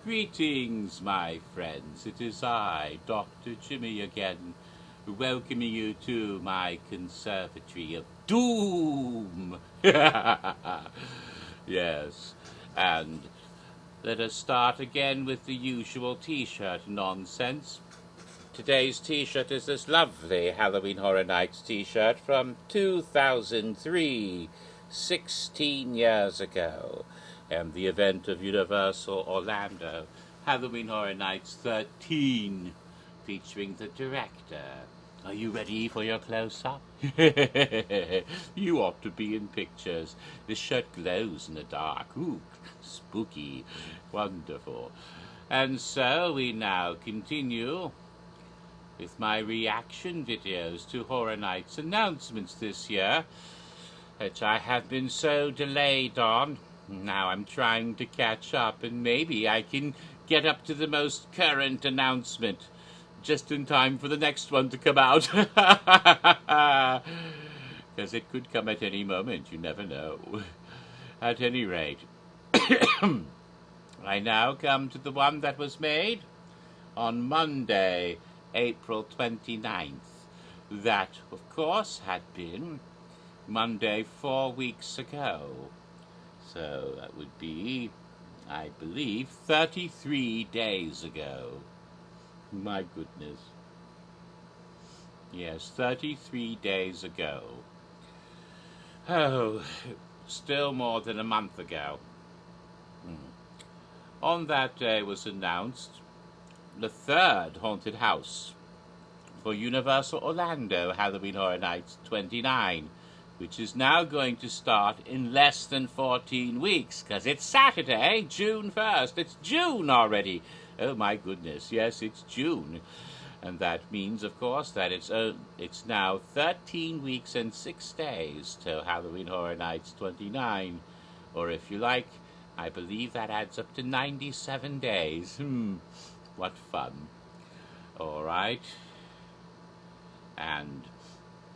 Greetings, my friends. It is I, Dr. Jimmy again, welcoming you to my conservatory of doom. Yes, and let us start again with the usual t-shirt nonsense. Today's t-shirt is this lovely Halloween Horror Nights t-shirt from 2003, 16 years ago, and the event of Universal Orlando, Halloween Horror Nights 13, featuring the director. Are you ready for your close-up? You ought to be in pictures. This shirt glows in the dark. Ooh, spooky. Wonderful. And so we now continue with my reaction videos to Horror Nights announcements this year, which I have been so delayed on. Now I'm trying to catch up, and maybe I can get up to the most current announcement just in time for the next one to come out. Because it could come at any moment, you never know. At any rate, I now come to the one that was made on Monday, April 29th. That, of course, had been Monday 4 weeks ago. So that would be, I believe, 33 days ago. My goodness. Yes, 33 days ago. Oh, still more than a month ago. On that day was announced the third haunted house for Universal Orlando Halloween Horror Nights 29, which is now going to start in less than 14 weeks, because it's Saturday, June 1st. It's June already. Oh my goodness, yes, it's June. And that means, of course, that it's now 13 weeks and 6 days till Halloween Horror Nights 29. Or if you like, I believe that adds up to 97 days. What fun. All right. And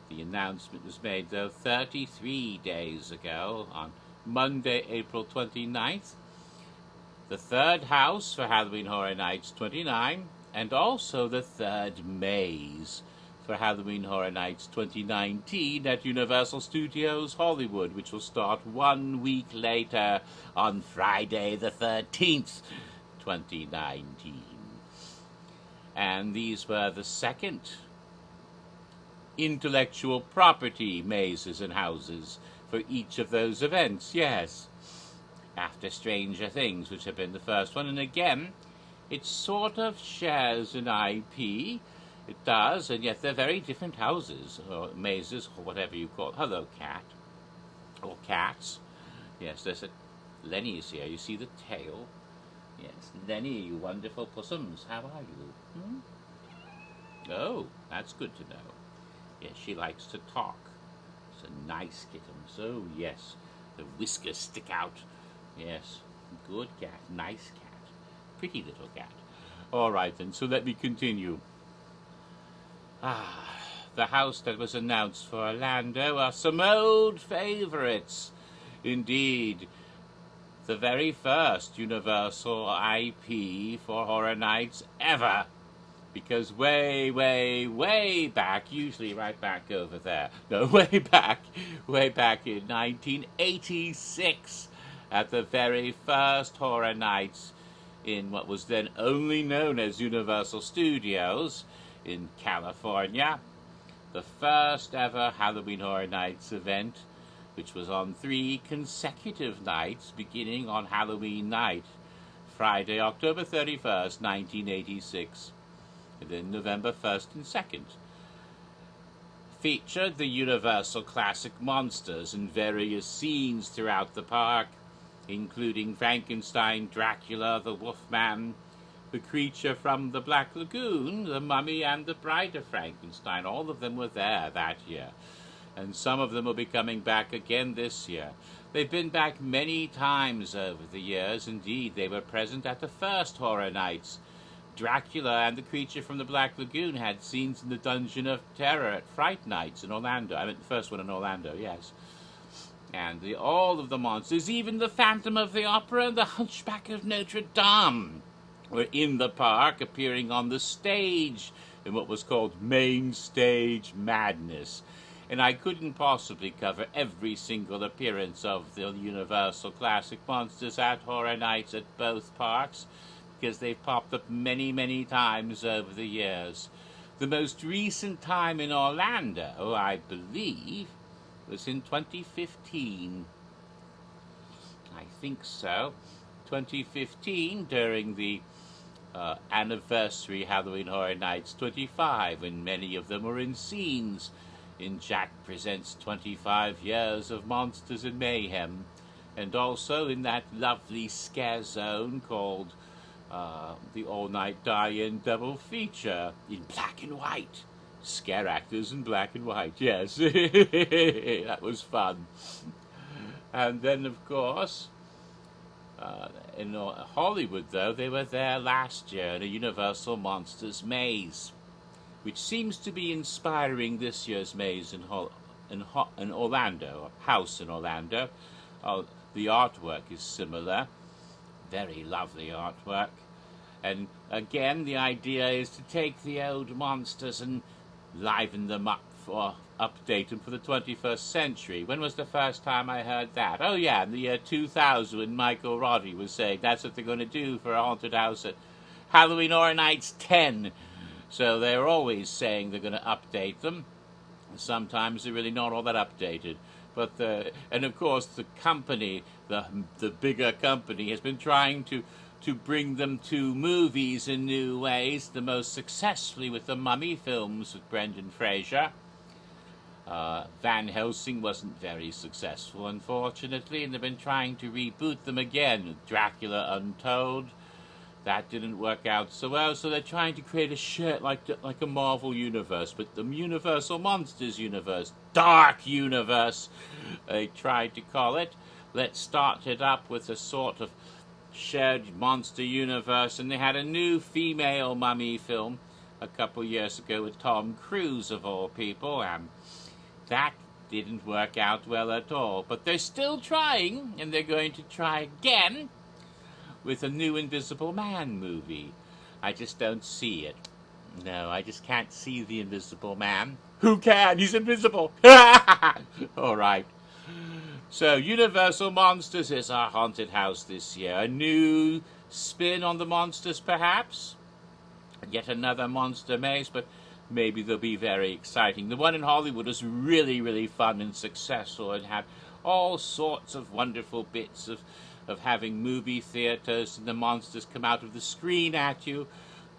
the announcement was made, though, 33 days ago on Monday, April 29th. The third house for Halloween Horror Nights 29, and also the third maze for Halloween Horror Nights 2019 at Universal Studios Hollywood, which will start 1 week later on Friday the 13th, 2019. And these were the second intellectual property mazes and houses for each of those events, yes. After Stranger Things, which had been the first one, and again, it sort of shares an IP. It does, and yet they're very different houses, or mazes, or whatever you call it. Hello, cat. Or cats. Yes, there's a... Lenny is here. You see the tail? Yes, Lenny, you wonderful pussums. How are you? Oh, that's good to know. Yes, she likes to talk. It's a nice kitten. So, yes, the whiskers stick out. Yes, good cat, nice cat, pretty little cat. All right, then, so let me continue. The house that was announced for Orlando are some old favorites. Indeed, the very first Universal IP for Horror Nights ever. Because way, way, way back, usually right back over there, no, way back in 1986, at the very first Horror Nights in what was then only known as Universal Studios in California, the first ever Halloween Horror Nights event, which was on 3 consecutive nights, beginning on Halloween night, Friday, October 31st, 1986. And then November 1st and 2nd, featured the Universal classic monsters in various scenes throughout the park, including Frankenstein, Dracula, the Wolfman, the creature from the Black Lagoon, the Mummy, and the Bride of Frankenstein. All of them were there that year, and some of them will be coming back again this year. They've been back many times over the years. Indeed, they were present at the first Horror Nights. Dracula and the creature from the Black Lagoon had scenes in the Dungeon of Terror at Fright Nights in Orlando. I meant the first one in Orlando, yes. And all of the monsters, even the Phantom of the Opera and the Hunchback of Notre Dame, were in the park, appearing on the stage in what was called Main Stage Madness. And I couldn't possibly cover every single appearance of the Universal Classic Monsters at Horror Nights at both parks, because they've popped up many, many times over the years. The most recent time in Orlando, I believe, was in 2015. I think so. 2015, during the anniversary Halloween Horror Nights 25, when many of them were in scenes in Jack Presents 25 Years of Monsters and Mayhem, and also in that lovely scare zone called the All Night Die-In double feature in black and white. Scare actors in black and white, yes. That was fun. And then, of course, in Hollywood, though, they were there last year in a Universal Monsters maze, which seems to be inspiring this year's maze in Orlando, house in Orlando. The artwork is similar. Very lovely artwork. And again, the idea is to take the old monsters and liven them up for update them for the 21st century. When was the first time I heard that? Oh yeah, in the year 2000, when Michael Roddy was saying that's what they're going to do for a haunted house at Halloween Horror Nights 10. So they're always saying they're going to update them. Sometimes they're really not all that updated. But and of course the company, the bigger company, has been trying to bring them to movies in new ways, the most successfully with the Mummy films with Brendan Fraser. Van Helsing wasn't very successful, unfortunately, and they've been trying to reboot them again. Dracula Untold, that didn't work out so well, so they're trying to create a shit like a Marvel universe, but the Universal Monsters universe, Dark Universe, they tried to call it. Let's start it up with a sort of shared monster universe, and they had a new female mummy film a couple years ago with Tom Cruise, of all people, and that didn't work out well at all. But they're still trying, and they're going to try again with a new Invisible Man movie. I just don't see it. No, I just can't see the Invisible Man. Who can? He's invisible. All right. So, Universal Monsters is our haunted house this year. A new spin on the monsters, perhaps? Yet another monster maze, but maybe they'll be very exciting. The one in Hollywood was really, really fun and successful, and had all sorts of wonderful bits of having movie theaters and the monsters come out of the screen at you.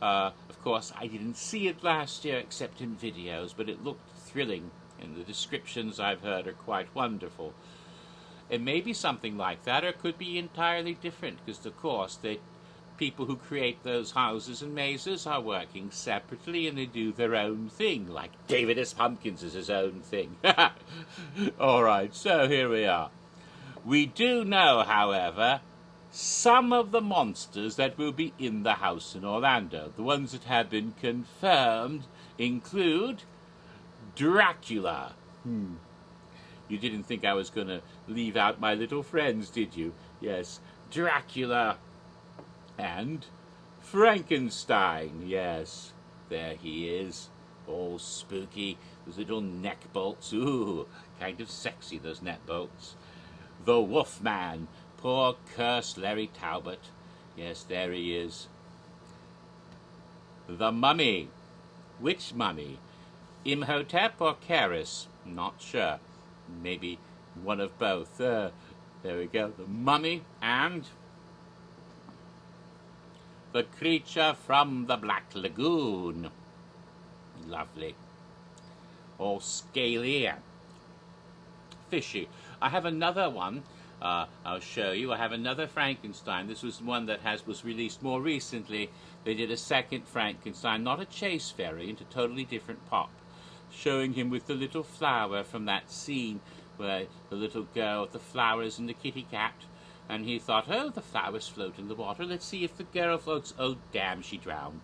Of course, I didn't see it last year except in videos, but it looked thrilling, and the descriptions I've heard are quite wonderful. It may be something like that, or it could be entirely different, because, of course, the people who create those houses and mazes are working separately, and they do their own thing, like David S. Pumpkins is his own thing. All right, so here we are. We do know, however, some of the monsters that will be in the house in Orlando. The ones that have been confirmed include Dracula. You didn't think I was going to leave out my little friends, did you? Yes, Dracula and Frankenstein. Yes, there he is, all spooky, those little neck bolts. Ooh, kind of sexy, those neck bolts. The Wolfman, poor cursed Larry Talbot. Yes, there he is. The Mummy. Which mummy? Imhotep or Keris? Not sure. Maybe one of both. There we go. The Mummy and the creature from the Black Lagoon. Lovely. All scaly and fishy. I have another one. I'll show you. I have another Frankenstein. This was one that was released more recently. They did a second Frankenstein, not a chase variant, a totally different pop, showing him with the little flower from that scene where the little girl with the flowers and the kitty cat. And he thought, oh, the flowers float in the water. Let's see if the girl floats. Oh, damn, she drowned.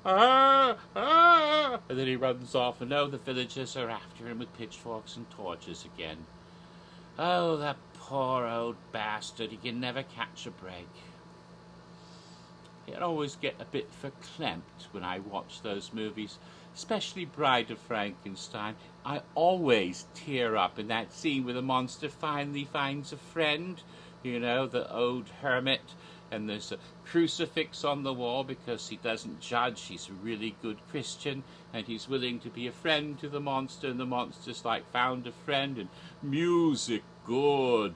Ah, ah. And then he runs off, and oh, the villagers are after him with pitchforks and torches again. Oh, that poor old bastard. He can never catch a break. always get a bit verklempt when I watch those movies, especially Bride of Frankenstein. I always tear up in that scene where the monster finally finds a friend, you know, the old hermit, and there's a crucifix on the wall because he doesn't judge. He's a really good Christian, and he's willing to be a friend to the monster, and the monster's like found a friend, and music, good.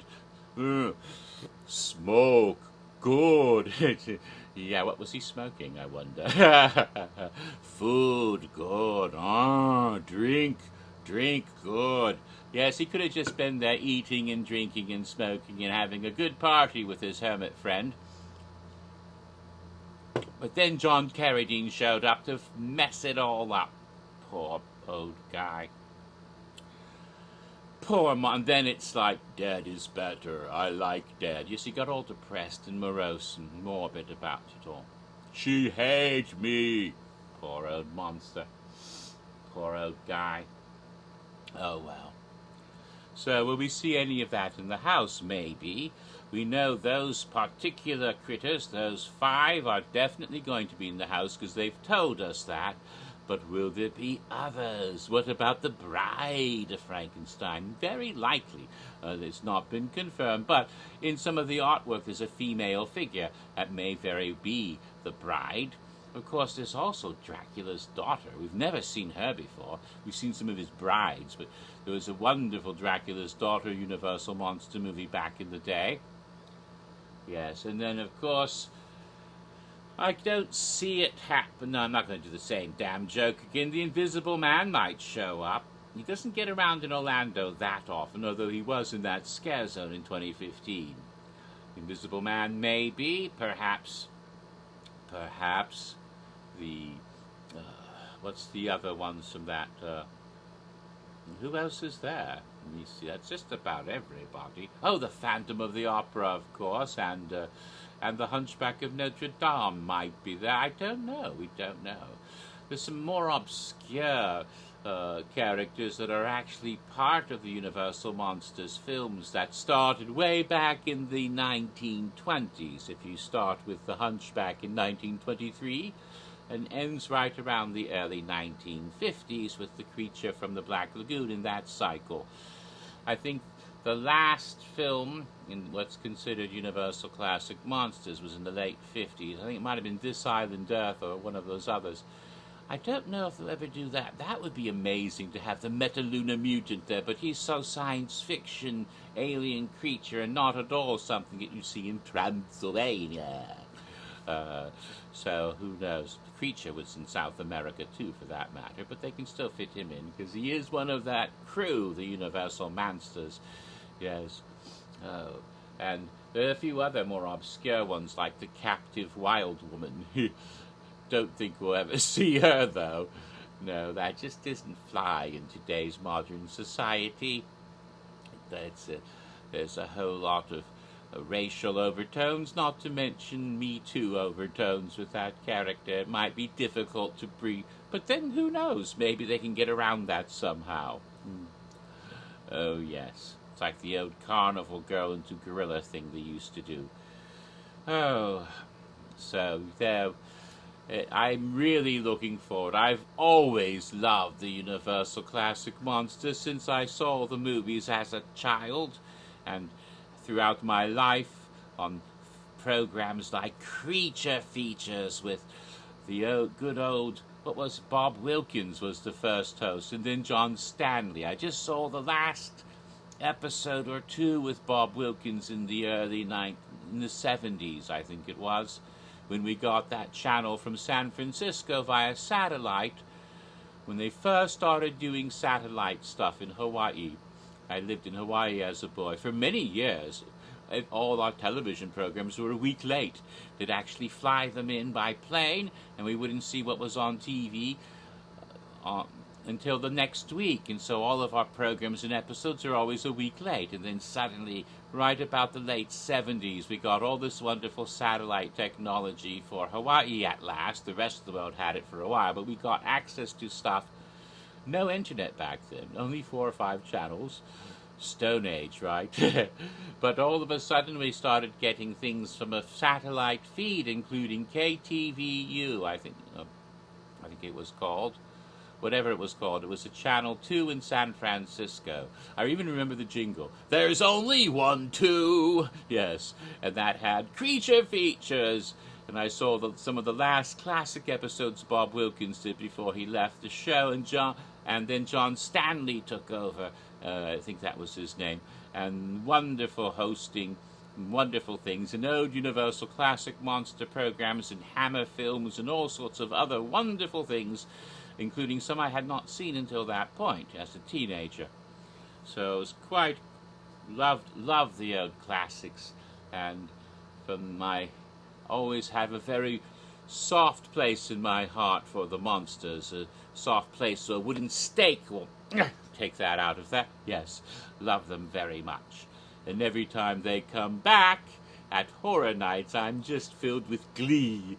Smoke, good. Yeah, what was he smoking, I wonder? Food, good. Drink, good. Yes, he could have just been there eating and drinking and smoking and having a good party with his hermit friend. But then John Carradine showed up to mess it all up. Poor old guy. Poor Mom. Then it's like, Dad is better. I like Dad. Yes, he got all depressed and morose and morbid about it all. She hates me. Poor old monster. Poor old guy. Oh, well. So will we see any of that in the house? Maybe. We know those particular critters, those 5, are definitely going to be in the house because they've told us that. But will there be others? What about the bride of Frankenstein? Very likely. It's not been confirmed, but in some of the artwork there's a female figure. That may very be the bride. Of course, there's also Dracula's daughter. We've never seen her before. We've seen some of his brides, but there was a wonderful Dracula's daughter Universal Monster movie back in the day. Yes, and then, of course, I don't see it happen. No, I'm not going to do the same damn joke again. The Invisible Man might show up. He doesn't get around in Orlando that often, although he was in that scare zone in 2015. Invisible Man, maybe, perhaps the, what's the other ones from that, who else is there? Let me see, that's just about everybody. Oh, the Phantom of the Opera, of course, and the Hunchback of Notre Dame might be there. I don't know, we don't know. There's some more obscure characters that are actually part of the Universal Monsters films that started way back in the 1920s. If you start with the Hunchback in 1923 and ends right around the early 1950s with the creature from the Black Lagoon in that cycle. I think the last film in what's considered Universal Classic Monsters was in the late 50s. I think it might have been This Island Earth or one of those others. I don't know if they'll ever do that. That would be amazing to have the Metaluna mutant there, but he's so science fiction, alien creature, and not at all something that you see in Transylvania. So who knows? The creature was in South America too, for that matter, but they can still fit him in because he is one of that crew, the Universal Monsters. Yes. Oh, and there are a few other more obscure ones, like the Captive Wild Woman. Don't think we'll ever see her, though. No, that just doesn't fly in today's modern society. There's a whole lot of racial overtones, not to mention Me Too overtones with that character. It might be difficult to breathe, but then who knows? Maybe they can get around that somehow. Oh, yes. It's like the old carnival girl into gorilla thing they used to do. Oh, so there. I'm really looking forward. I've always loved the Universal Classic Monsters since I saw the movies as a child, and throughout my life on programs like Creature Features with the good old, what was it, Bob Wilkins was the first host, and then John Stanley. I just saw the last episode or two with Bob Wilkins in the in the 70s, I think it was, when we got that channel from San Francisco via satellite, when they first started doing satellite stuff in Hawaii. I lived in Hawaii as a boy for many years. All our television programs were a week late. They'd actually fly them in by plane, and we wouldn't see what was on TV until the next week. And so all of our programs and episodes are always a week late. And then suddenly, right about the late 70s, we got all this wonderful satellite technology for Hawaii at last. The rest of the world had it for a while, but we got access to stuff. No internet back then, only 4 or 5 channels. Stone Age, right? But all of a sudden we started getting things from a satellite feed, including KTVU, I think it was called. Whatever it was called. It was a Channel 2 in San Francisco. I even remember the jingle. There's only one 2. Yes. And that had creature features. And I saw some of the last classic episodes Bob Wilkins did before he left the show. And then John Stanley took over. I think that was his name. And wonderful hosting. Wonderful things, and old Universal Classic monster programs and Hammer films and all sorts of other wonderful things, including some I had not seen until that point as a teenager. So it was quite loved the old classics, and always have a very soft place in my heart for the monsters, a soft place, so a wooden stake will take that out of that. Yes, love them very much. And every time they come back at Horror Nights, I'm just filled with glee.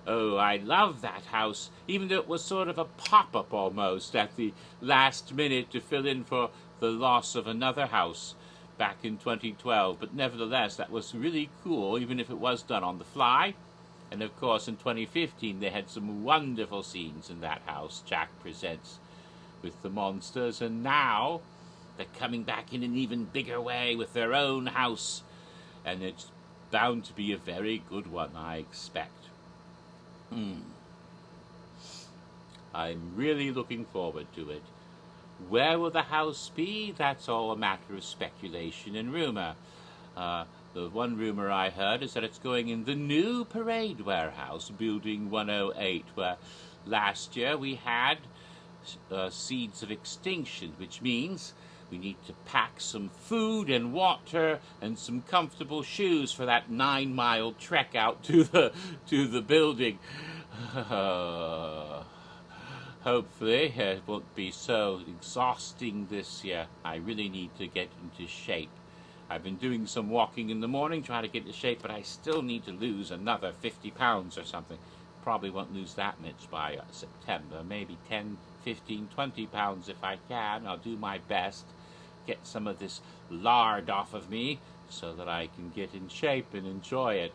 Oh, I love that house, even though it was sort of a pop-up almost at the last minute to fill in for the loss of another house back in 2012. But nevertheless, that was really cool, even if it was done on the fly. And of course, in 2015, they had some wonderful scenes in that house, Jack Presents, with the monsters. And now they're coming back in an even bigger way with their own house. And it's bound to be a very good one, I expect. I'm really looking forward to it. Where will the house be? That's all a matter of speculation and rumor. The one rumor I heard is that it's going in the new Parade Warehouse, Building 108, where last year we had seeds of extinction, which means we need to pack some food and water and some comfortable shoes for that 9-mile trek out to the building. Hopefully it won't be so exhausting this year. I really need to get into shape. I've been doing some walking in the morning, trying to get into shape, but I still need to lose another 50 pounds or something. Probably won't lose that much by September. Maybe 10, 15, 20 pounds if I can. I'll do my best. Get some of this lard off of me so that I can get in shape and enjoy it.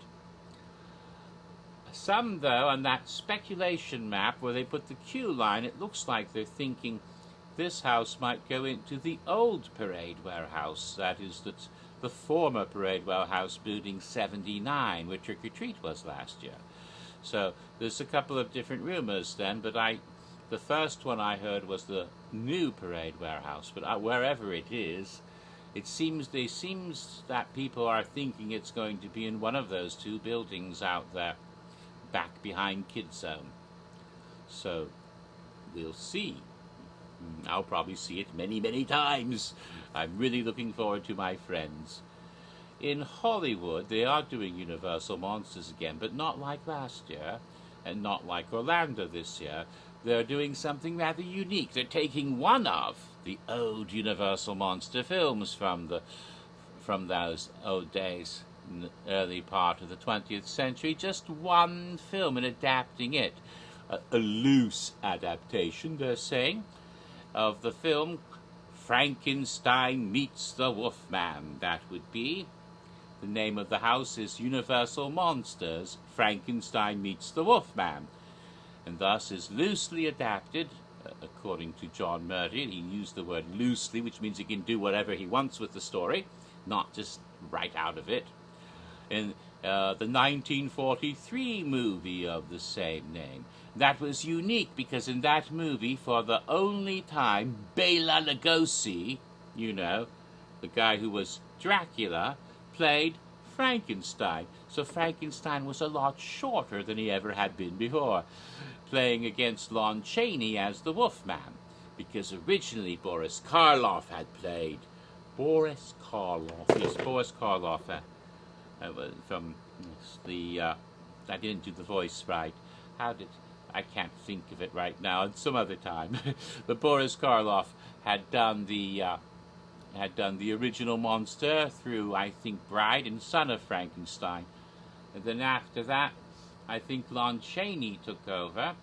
Some, though, on that speculation map where they put the queue line, it looks like they're thinking this house might go into the old Parade Warehouse. That is, the former Parade Warehouse, Building 79, where Trick or Treat was last year. So there's a couple of different rumors then, but the first one I heard was the new Parade Warehouse. But wherever it is, it seems that people are thinking it's going to be in one of those two buildings out there, back behind Kids Zone. So we'll see. I'll probably see it many, many times. I'm really looking forward to my friends. In Hollywood, they are doing Universal Monsters again, but not like last year, and not like Orlando this year. They're doing something rather unique. They're taking one of the old Universal Monster films from those old days, in the early part of the 20th century, just one film, and adapting it. A loose adaptation, they're saying, of the film Frankenstein Meets the Wolfman. That would be. The name of the house is Universal Monsters, Frankenstein Meets the Wolfman, and thus is loosely adapted, according to John Murdy. He used the word loosely, which means he can do whatever he wants with the story, not just write out of it. In the 1943 movie of the same name. That was unique because in that movie, for the only time, Bela Lugosi, you know, the guy who was Dracula, played Frankenstein. So Frankenstein was a lot shorter than he ever had been before, playing against Lon Chaney as the Wolfman, because originally Boris Karloff had played. Boris Karloff, yes, Boris Karloff, from the, I didn't do the voice right. I can't think of it right now. It's some other time. But Boris Karloff had done the original monster through, I think, Bride and Son of Frankenstein. And then after that, I think Lon Chaney took over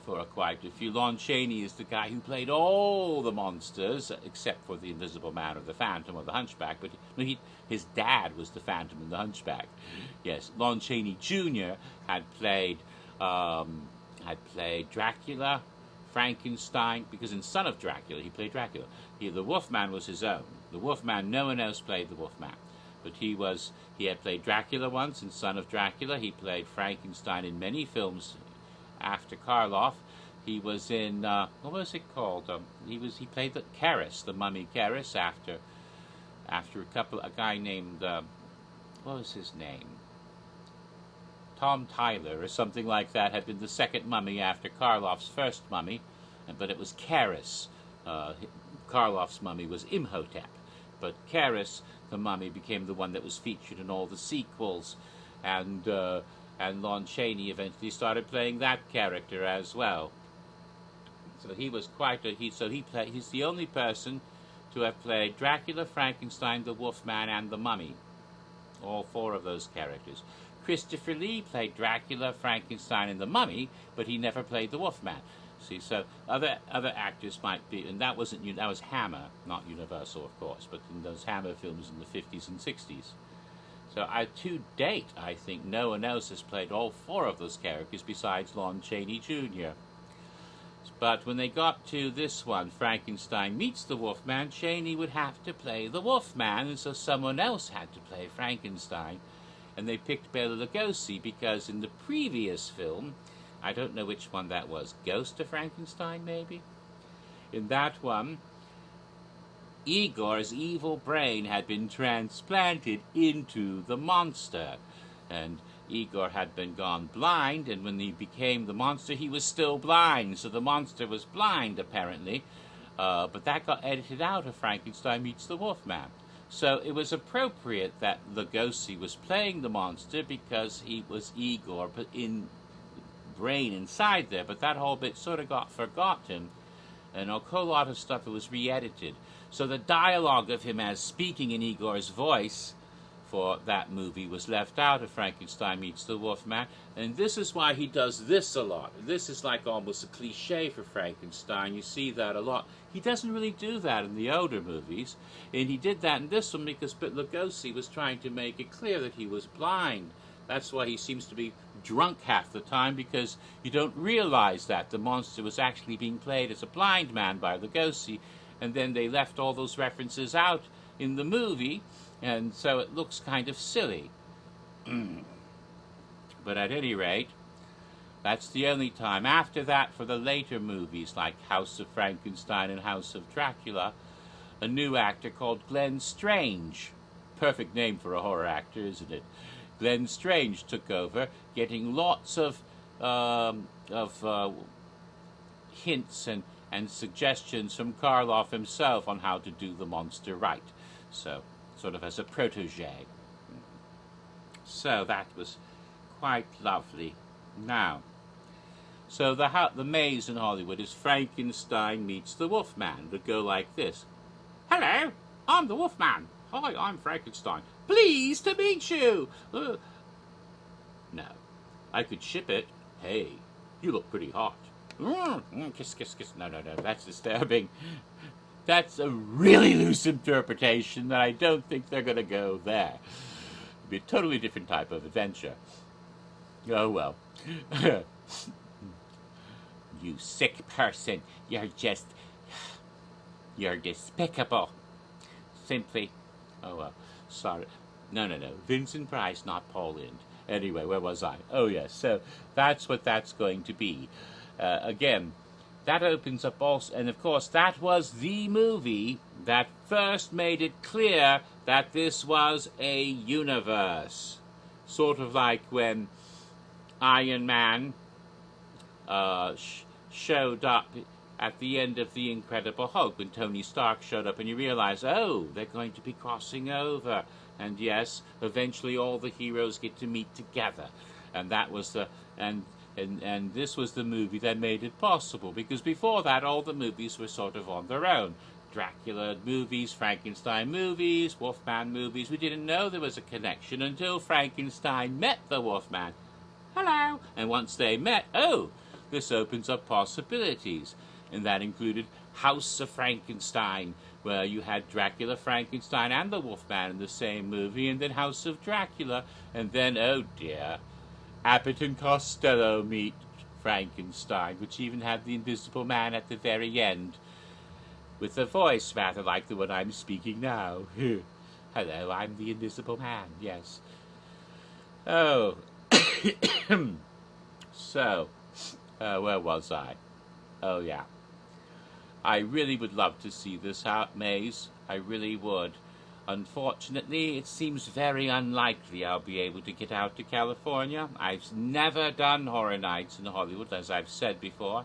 for quite a few. Lon Chaney is the guy who played all the monsters, except for the Invisible Man or the Phantom or the Hunchback, but his dad was the Phantom and the Hunchback. Yes, Lon Chaney Jr. had played Dracula, Frankenstein, because in Son of Dracula he played Dracula. The Wolfman was his own. The Wolfman, no one else played the Wolfman. But he had played Dracula once in Son of Dracula. He played Frankenstein in many films after Karloff. He was in what was it called? He played the Karras, the mummy Karras, after a guy named what was his name? Tom Tyler or something like that had been the second mummy after Karloff's first mummy, but it was Karras. Karloff's mummy was Imhotep, but Karras, the mummy, became the one that was featured in all the sequels, and Lon Chaney eventually started playing that character as well. So he was he's the only person to have played Dracula, Frankenstein, the Wolfman, and the Mummy. All four of those characters. Christopher Lee played Dracula, Frankenstein, and the Mummy, but he never played the Wolfman. See, so other actors might be, and that was Hammer, not Universal, of course, but in those Hammer films in the 50s and 60s. So to date, I think no one else has played all four of those characters besides Lon Chaney Jr. But when they got to this one, Frankenstein meets the Wolfman, Chaney would have to play the Wolfman, and so someone else had to play Frankenstein. And they picked Bela Lugosi because in the previous film, I don't know which one that was, Ghost of Frankenstein, maybe? In that one, Igor's evil brain had been transplanted into the monster. And Igor had been gone blind, and when he became the monster, he was still blind. So the monster was blind, apparently. But that got edited out of Frankenstein Meets the Wolfman. So it was appropriate that Lugosi was playing the monster because he was Igor, but in brain inside there. But that whole bit sort of got forgotten, and a whole lot of stuff was re-edited. So the dialogue of him as speaking in Igor's voice for that movie was left out of Frankenstein Meets the Wolfman, and this is why he does this a lot. This is like almost a cliche for Frankenstein. You see that a lot. He doesn't really do that in the older movies, and he did that in this one because Lugosi was trying to make it clear that he was blind. That's why he seems to be drunk half the time, because you don't realize that the monster was actually being played as a blind man by Lugosi, and then they left all those references out in the movie, and so it looks kind of silly. But at any rate, that's the only time. After that, for the later movies like House of Frankenstein and House of Dracula, a new actor called Glenn Strange, perfect name for a horror actor, isn't it? Glenn Strange took over, getting lots of hints and suggestions from Karloff himself on how to do the monster right. So, sort of as a protege. So that was quite lovely. Now, so the maze in Hollywood is Frankenstein Meets the Wolfman. That go like this. Hello, I'm the Wolfman. Hi, I'm Frankenstein. Pleased to meet you. No, I could ship it. Hey, you look pretty hot. Kiss, kiss, kiss. No, that's disturbing. That's a really loose interpretation that I don't think they're going to go there. It'd be a totally different type of adventure. Oh, well. You sick person. You're despicable. Simply. Oh, well. Sorry. No. Vincent Price, not Paul Lynde. Anyway, where was I? Oh, yes. So that's what that's going to be. Again, that opens up also, and of course that was the movie that first made it clear that this was a universe. Sort of like when Iron Man showed up at the end of The Incredible Hulk, when Tony Stark showed up, and you realize, oh, they're going to be crossing over. And yes, eventually all the heroes get to meet together. And that was and this was the movie that made it possible, because before that all the movies were sort of on their own. Dracula movies, Frankenstein movies, Wolfman movies. We didn't know there was a connection until Frankenstein met the Wolfman. Hello. And once they met, oh, this opens up possibilities. And that included House of Frankenstein, where you had Dracula, Frankenstein, and the Wolfman in the same movie, and then House of Dracula, and then, oh dear, Abbott and Costello meet Frankenstein, which even had the Invisible Man at the very end, with a voice rather like the one I'm speaking now. Hello, I'm the Invisible Man, yes. Oh, so, where was I? Oh, yeah. I really would love to see this maze. I really would. Unfortunately, it seems very unlikely I'll be able to get out to California. I've never done Horror Nights in Hollywood, as I've said before.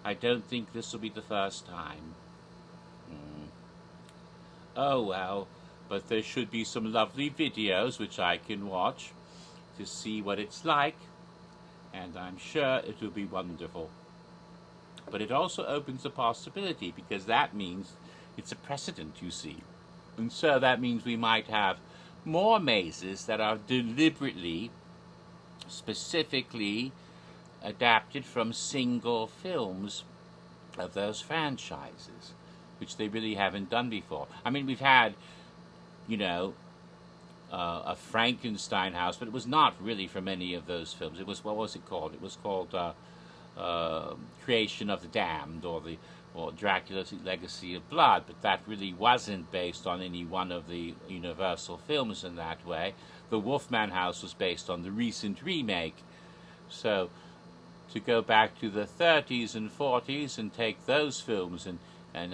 I don't think this will be the first time. Oh well, but there should be some lovely videos which I can watch to see what it's like, and I'm sure it will be wonderful. But it also opens a possibility, because that means it's a precedent, you see. And so that means we might have more mazes that are deliberately, specifically adapted from single films of those franchises, which they really haven't done before. I mean, we've had, you know, a Frankenstein house, but it was not really from any of those films. It was, what was it called? It was called Creation of the Damned, or Dracula's Legacy of Blood, but that really wasn't based on any one of the Universal films in that way. The Wolfman house was based on the recent remake. So to go back to the 30s and 40s and take those films and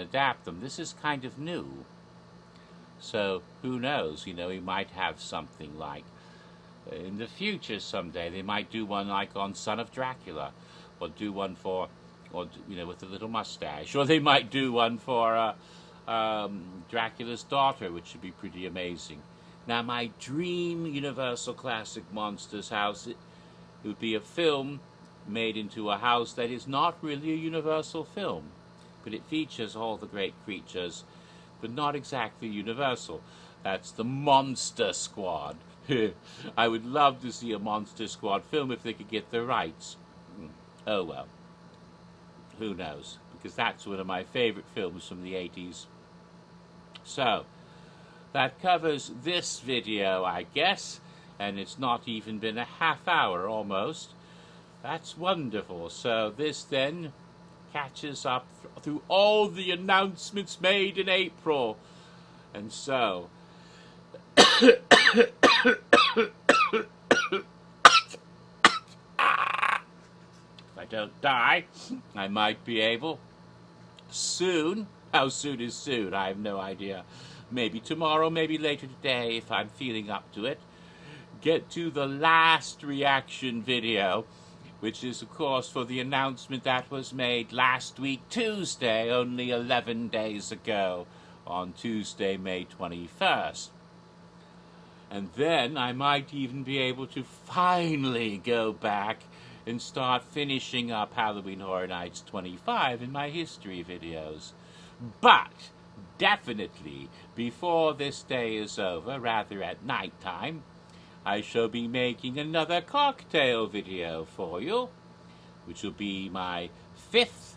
adapt them, this is kind of new. So who knows, you know, we might have something like, in the future someday, they might do one like on Son of Dracula, or do one for, or, you know, with a little mustache, or they might do one for Dracula's daughter, which would be pretty amazing. Now, my dream Universal Classic Monsters house, it would be a film made into a house that is not really a Universal film, but it features all the great creatures, but not exactly Universal. That's the Monster Squad. I would love to see a Monster Squad film if they could get the rights. Oh well, who knows, because that's one of my favorite films from the 80s. So, that covers this video, I guess, and it's not even been a half hour almost. That's wonderful. So this then catches up through all the announcements made in April. And so, if I don't die, I might be able soon. How soon is soon? I have no idea. Maybe tomorrow, maybe later today, if I'm feeling up to it. Get to the last reaction video, which is, of course, for the announcement that was made last week, Tuesday, only 11 days ago, on Tuesday, May 21st. And then I might even be able to finally go back and start finishing up Halloween Horror Nights 25 in my history videos. But definitely, before this day is over, rather at night time, I shall be making another cocktail video for you, which will be my 5th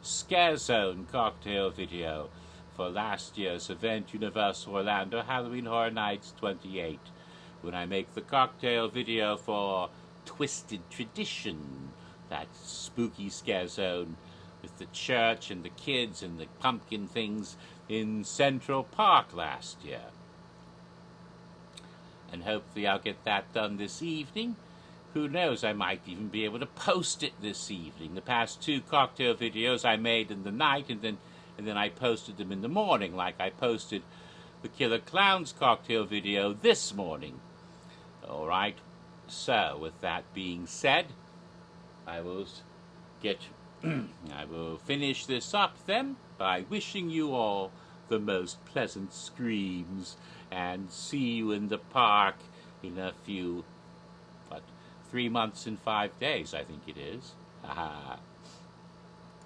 Scare Zone cocktail video for last year's event, Universal Orlando Halloween Horror Nights 28, when I make the cocktail video for Twisted Tradition, that spooky Scare Zone with the church and the kids and the pumpkin things in Central Park last year. And hopefully I'll get that done this evening. Who knows, I might even be able to post it this evening. The past 2 cocktail videos I made in the night, and then I posted them in the morning, like I posted the Killer Clowns cocktail video this morning. All right, so with that being said, I will finish this up then by wishing you all the most pleasant screams, and see you in the park in a few, 3 months and 5 days, I think it is.